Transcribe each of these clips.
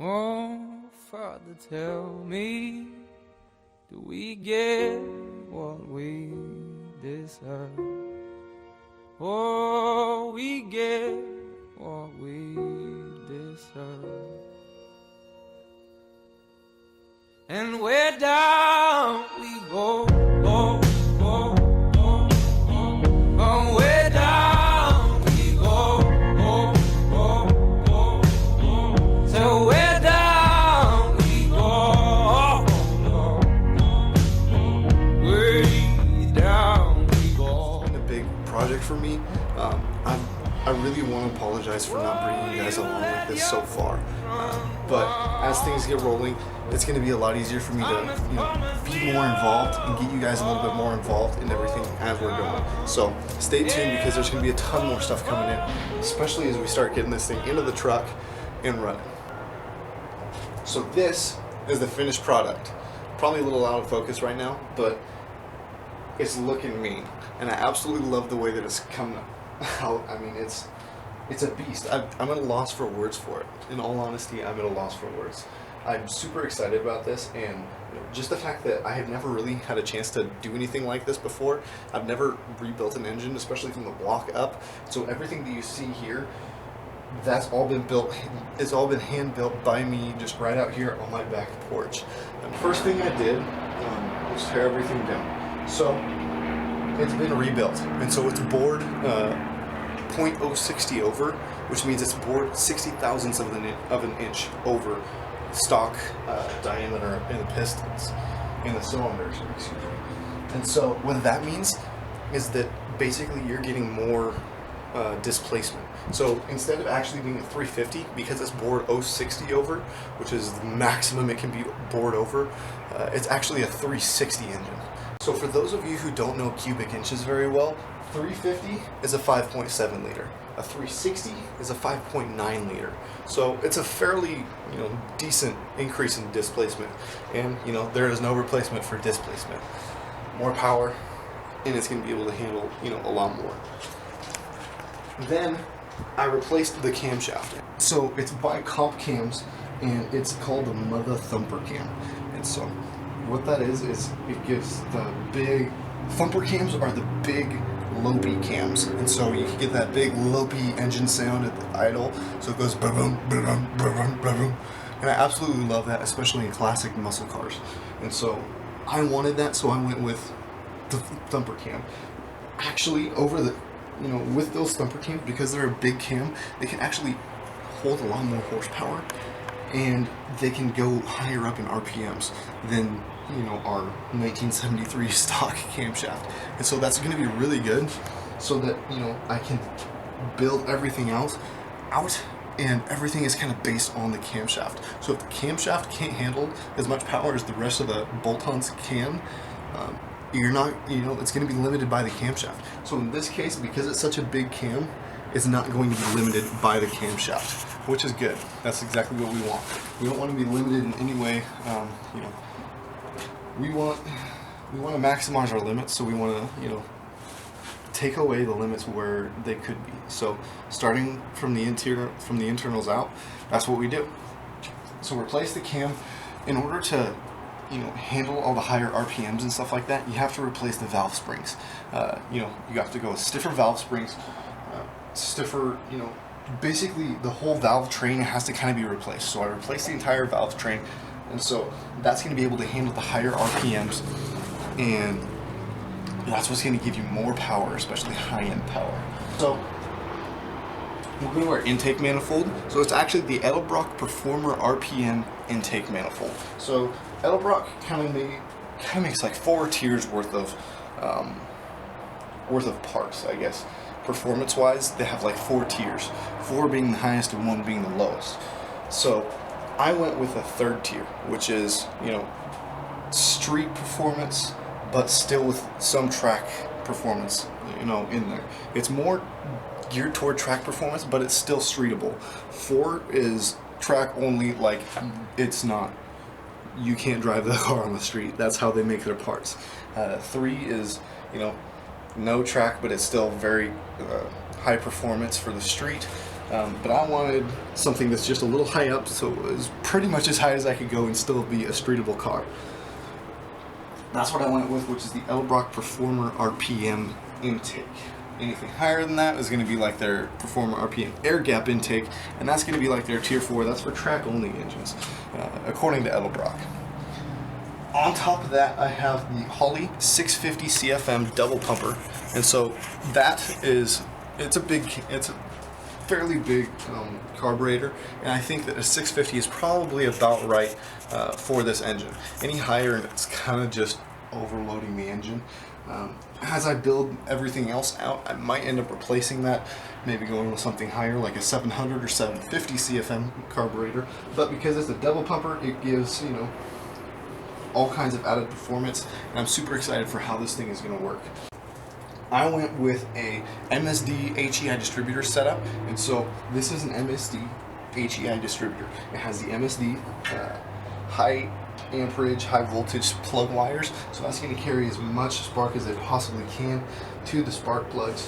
Oh, Father, tell me, do we get what we deserve? Oh, we get what we deserve. And where down we go, oh, oh, oh, oh, oh, where down we go, oh, oh, oh, oh, so where down we go, oh, oh, way down we go. A big project for me. I really want to apologize for not bringing you guys along with this so far, but as things get rolling, it's going to be a lot easier for me to, be more involved and get you guys a little bit more involved in everything as we're going. So stay tuned, because there's going to be a ton more stuff coming in, especially as we start getting this thing into the truck and running. So this is the finished product. Probably a little out of focus right now, but it's looking mean, and I absolutely love the way that it's coming out. I mean, it's a beast. I'm at a loss for words for it. In all honesty, I'm at a loss for words. I'm super excited about this, and just the fact that I had never really had a chance to do anything like this before. I've never rebuilt an engine, especially from the block up. So everything that you see here, that's all been built. It's all been hand built by me, just right out here on my back porch. And the first thing I did was tear everything down. So it's been rebuilt, and so it's bored 0.060 over, which means it's bored 60 thousandths of an inch over stock diameter in the pistons, in the cylinders, excuse me. And so what that means is that basically you're getting more displacement. So instead of actually being a 350, because it's bored 060 over, which is the maximum it can be bored over, it's actually a 360 engine. So for those of you who don't know cubic inches very well, 350 is a 5.7 liter. A 360 is a 5.9 liter. So it's a fairly, decent increase in displacement. And, there is no replacement for displacement. More power, and it's going to be able to handle, a lot more. Then I replaced the camshaft. So it's by Comp Cams, and it's called the Mother Thumper Cam. And so what that is it gives the big thumper cams are the big lopey cams, and so you can get that big lopey engine sound at the idle, so it goes boom boom boom boom boom boom, and I absolutely love that, especially in classic muscle cars. And so I wanted that, so I went with the thumper cam. Actually, over the with those thumper cams, because they're a big cam, they can actually hold a lot more horsepower, and they can go higher up in RPMs than our 1973 stock camshaft. And so that's going to be really good, so that I can build everything else out, and everything is kind of based on the camshaft. So if the camshaft can't handle as much power as the rest of the bolt-ons can, you're not, it's going to be limited by the camshaft. So in this case, because it's such a big cam, it's not going to be limited by the camshaft, which is good. That's exactly what we want. We don't want to be limited in any way. We want to maximize our limits, so we want to, take away the limits where they could be. So starting from the internals out, that's what we do. So replace the cam. In order to handle all the higher RPMs and stuff like that, you have to replace the valve springs. You have to go with stiffer valve springs, stiffer, basically the whole valve train has to kind of be replaced. So I replaced the entire valve train, and so that's going to be able to handle the higher RPMs, and that's what's going to give you more power, especially high-end power. So we're going to our intake manifold. So it's actually the Edelbrock Performer RPM intake manifold. So Edelbrock kind of makes like 4 tiers worth of parts, I guess. Performance-wise, they have like 4 tiers, 4 being the highest and 1 being the lowest. So I went with a 3rd tier, which is street performance, but still with some track performance, in there. It's more geared toward track performance, but it's still streetable. 4 is track only, like it's not. You can't drive the car on the street. That's how they make their parts. 3 is, no track, but it's still very high performance for the street. But I wanted something that's just a little high up, so it was pretty much as high as I could go and still be a streetable car. That's what I went with, which is the Edelbrock Performer RPM intake. Anything higher than that is going to be like their Performer RPM air gap intake, and that's going to be like their Tier 4. That's for track-only engines, according to Edelbrock. On top of that, I have the Holley 650 CFM double pumper, and so that is, it's a fairly big carburetor, and I think that a 650 is probably about right for this engine. Any higher and it's kind of just overloading the engine. As I build everything else out, I might end up replacing that, maybe going with something higher like a 700 or 750 CFM carburetor, but because it's a double pumper, it gives, you know, all kinds of added performance, and I'm super excited for how this thing is going to work. I went with a MSD HEI distributor setup, and so this is an MSD HEI distributor. It has the MSD high amperage, high voltage plug wires, so that's going to carry as much spark as it possibly can to the spark plugs.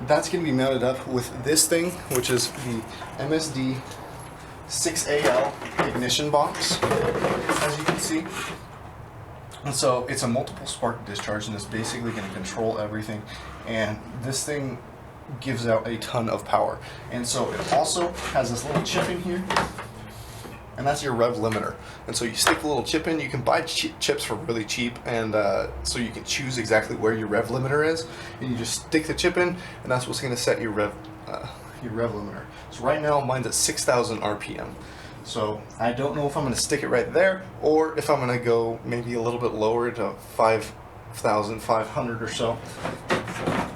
That's going to be mounted up with this thing, which is the MSD 6AL ignition box, as you can see. And so it's a multiple spark discharge, and it's basically going to control everything, and this thing gives out a ton of power. And so it also has this little chip in here, and that's your rev limiter. And so you stick the little chip in. You can buy chips for really cheap, and so you can choose exactly where your rev limiter is, and you just stick the chip in, and that's what's going to set your rev limiter. So right now mine's at 6,000 RPM. So I don't know if I'm going to stick it right there, or if I'm going to go maybe a little bit lower to 5,500 or so.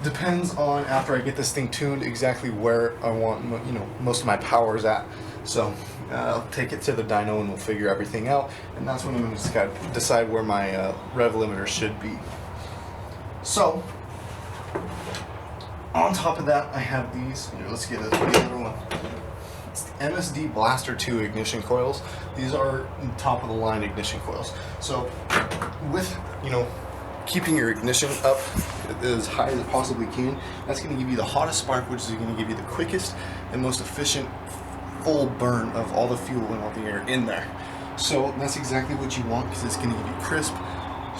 Depends on, after I get this thing tuned, exactly where I want, you know, most of my powers at. So I'll take it to the dyno and we'll figure everything out, and that's when I'm going to decide where my rev limiter should be. So on top of that, I have these. Here, let's get the other one. It's the MSD Blaster 2 ignition coils. These are top of the line ignition coils. So with, you know, keeping your ignition up as high as it possibly can, that's going to give you the hottest spark, which is going to give you the quickest and most efficient full burn of all the fuel and all the air in there. So that's exactly what you want, because it's going to give you crisp,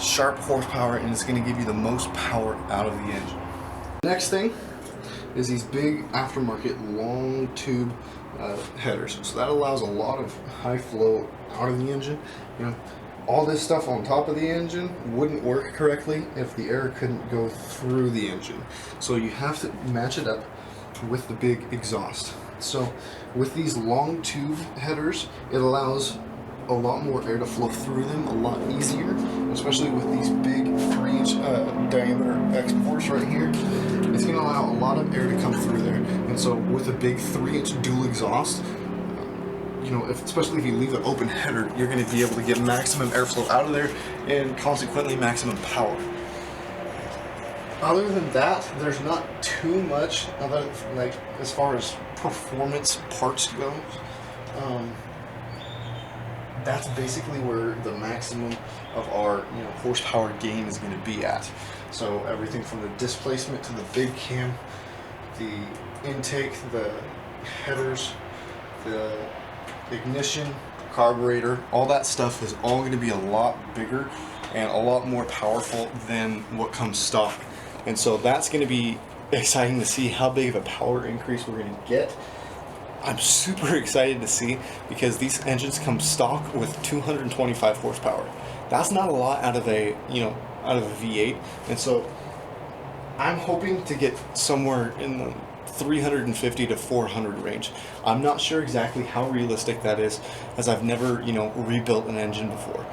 sharp horsepower, and it's going to give you the most power out of the engine. Next thing is these big aftermarket long tube headers. So that allows a lot of high flow out of the engine. You know, all this stuff on top of the engine wouldn't work correctly if the air couldn't go through the engine. So you have to match it up with the big exhaust. So with these long tube headers, it allows a lot more air to flow through them a lot easier, especially with these big 3-inch diameter exports right here. It's going to allow a lot of air to come through there. And so with a big 3-inch dual exhaust, you know, especially if you leave an open header, you're going to be able to get maximum airflow out of there and consequently maximum power. Other than that, there's not too much other, like, as far as performance parts goes. That's basically where the maximum of our, you know, horsepower gain is going to be at. So everything from the displacement to the big cam, the intake, the headers, the ignition, carburetor, all that stuff is all going to be a lot bigger and a lot more powerful than what comes stock. And so that's going to be exciting to see how big of a power increase we're going to get. I'm super excited to see, because these engines come stock with 225 horsepower. That's not a lot out of a, you know, out of a V8. And so I'm hoping to get somewhere in the 350 to 400 range. I'm not sure exactly how realistic that is, as I've never, you know, rebuilt an engine before.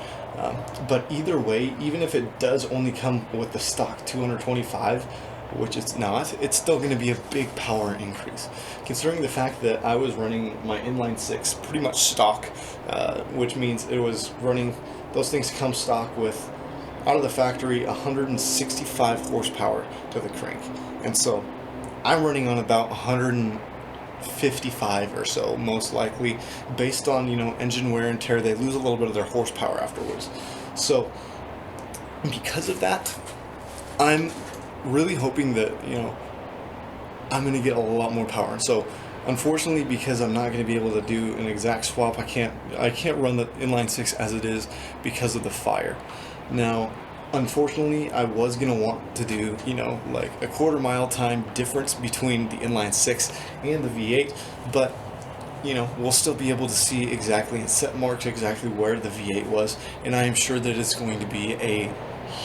But either way, even if it does only come with the stock 225, which it's not, it's still going to be a big power increase. Considering the fact that I was running my inline 6 pretty much stock, which means it was running, those things come stock with, out of the factory, 165 horsepower to the crank. And so I'm running on about 155 or so, most likely, based on, you know, engine wear and tear. They lose a little bit of their horsepower afterwards. So because of that, I'm really hoping that, you know, I'm going to get a lot more power. And so Unfortunately, because I'm not going to be able to do an exact swap, I can't run the inline 6 as it is because of the fire. Now, unfortunately, I was going to want to do, you know, like a quarter mile time difference between the inline 6 and the V8, but you know, we'll still be able to see exactly and set marks exactly where the V8 was, and I am sure that it's going to be a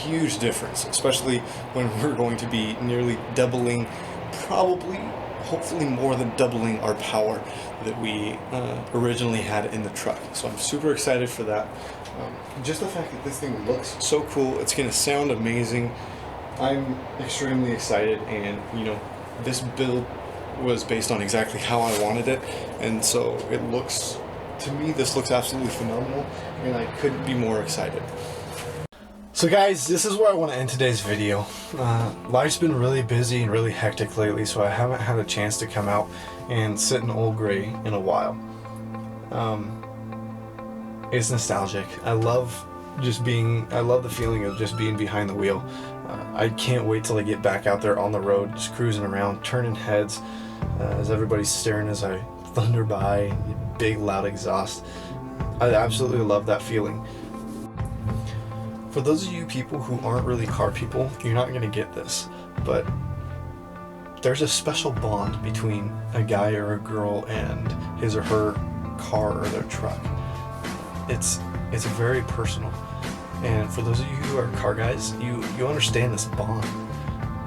huge difference, especially when we're going to be nearly doubling, probably, hopefully more than doubling our power that we originally had in the truck. So I'm super excited for that. Just the fact that this thing looks so cool, it's going to sound amazing. I'm extremely excited, and you know, this build was based on exactly how I wanted it, and so it looks, to me, this looks absolutely phenomenal, and I couldn't be more excited. So guys, this is where I want to end today's video. Life's been really busy and really hectic lately, so I haven't had a chance to come out and sit in Old Gray in a while. It's nostalgic. I love the feeling of just being behind the wheel. I can't wait till I get back out there on the road, just cruising around, turning heads, as everybody's staring as I thunder by, big loud exhaust. I absolutely love that feeling. For those of you people who aren't really car people, you're not going to get this, but there's a special bond between a guy or a girl and his or her car or their truck. It's very personal. And for those of you who are car guys, you understand this bond.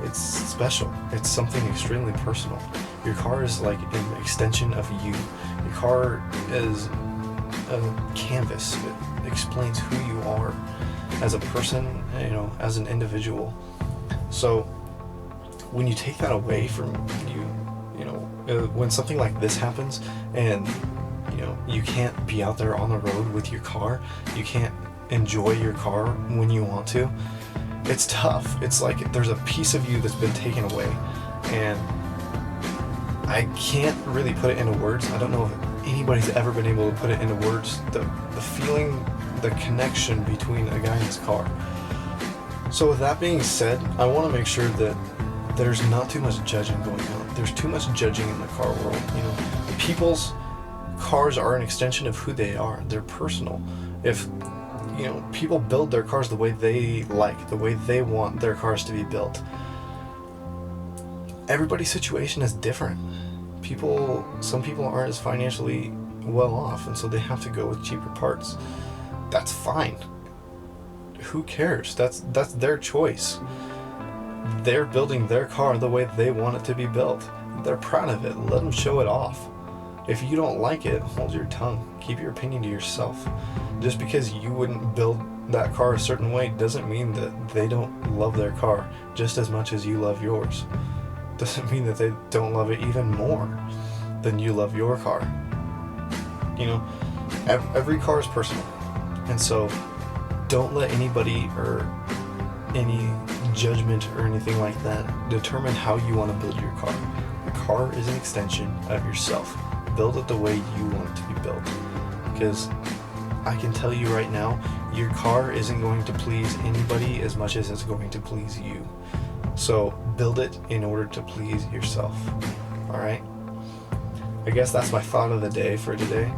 It's special. It's something extremely personal. Your car is like an extension of you. Your car is a canvas. It explains who you are as a person, you know, as an individual. So when you take that away from you know, when something like this happens and you know, you can't be out there on the road with your car, you can't enjoy your car when you want to, it's tough. It's like there's a piece of you that's been taken away, and I can't really put it into words. I don't know if anybody's ever been able to put it into words, the feeling, the connection between a guy and his car. So with that being said, I want to make sure that there's not too much judging going on. There's too much judging in the car world. You know, people's cars are an extension of who they are. They're personal. If you know, people build their cars the way they like, the way they want their cars to be built. Everybody's situation is different. Some people aren't as financially well off, and so they have to go with cheaper parts. That's fine. Who cares? That's their choice. They're building their car the way they want it to be built. They're proud of it. Let them show it off. If you don't like it, hold your tongue. Keep your opinion to yourself. Just because you wouldn't build that car a certain way doesn't mean that they don't love their car just as much as you love yours. Doesn't mean that they don't love it even more than you love your car. You know, every car is personal. And so don't let anybody or any judgment or anything like that determine how you want to build your car. A car is an extension of yourself. Build it the way you want it to be built. Because I can tell you right now, your car isn't going to please anybody as much as it's going to please you. So build it in order to please yourself. Alright? I guess that's my thought of the day for today.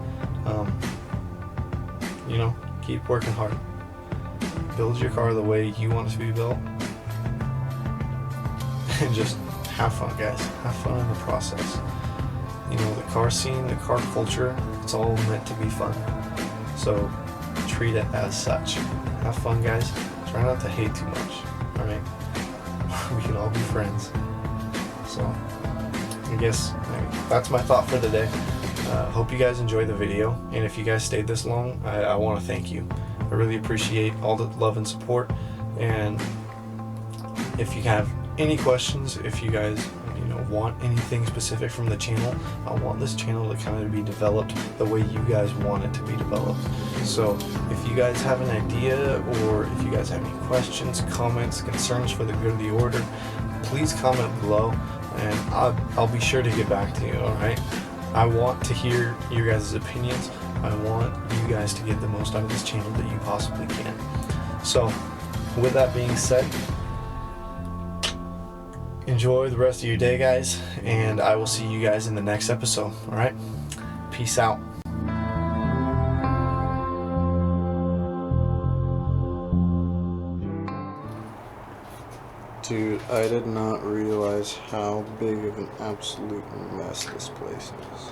You know, keep working hard. Build your car the way you want it to be built. And just have fun, guys. Have fun in the process. You know, the car scene, the car culture, it's all meant to be fun. So treat it as such. Have fun, guys. Try not to hate too much. Alright? We can all be friends. So I guess that's my thought for the day. Hope you guys enjoyed the video, and if you guys stayed this long, I want to thank you. I really appreciate all the love and support, and if you have any questions, if you guys want anything specific from the channel, I want this channel to kind of be developed the way you guys want it to be developed. So if you guys have an idea, or if you guys have any questions, comments, concerns for the good of the order, please comment below, and I'll be sure to get back to you. Alright, I want to hear your guys' opinions. I want you guys to get the most out of this channel that you possibly can. So with that being said, enjoy the rest of your day, guys, and I will see you guys in the next episode. All right, peace out. Dude, I did not realize how big of an absolute mess this place is.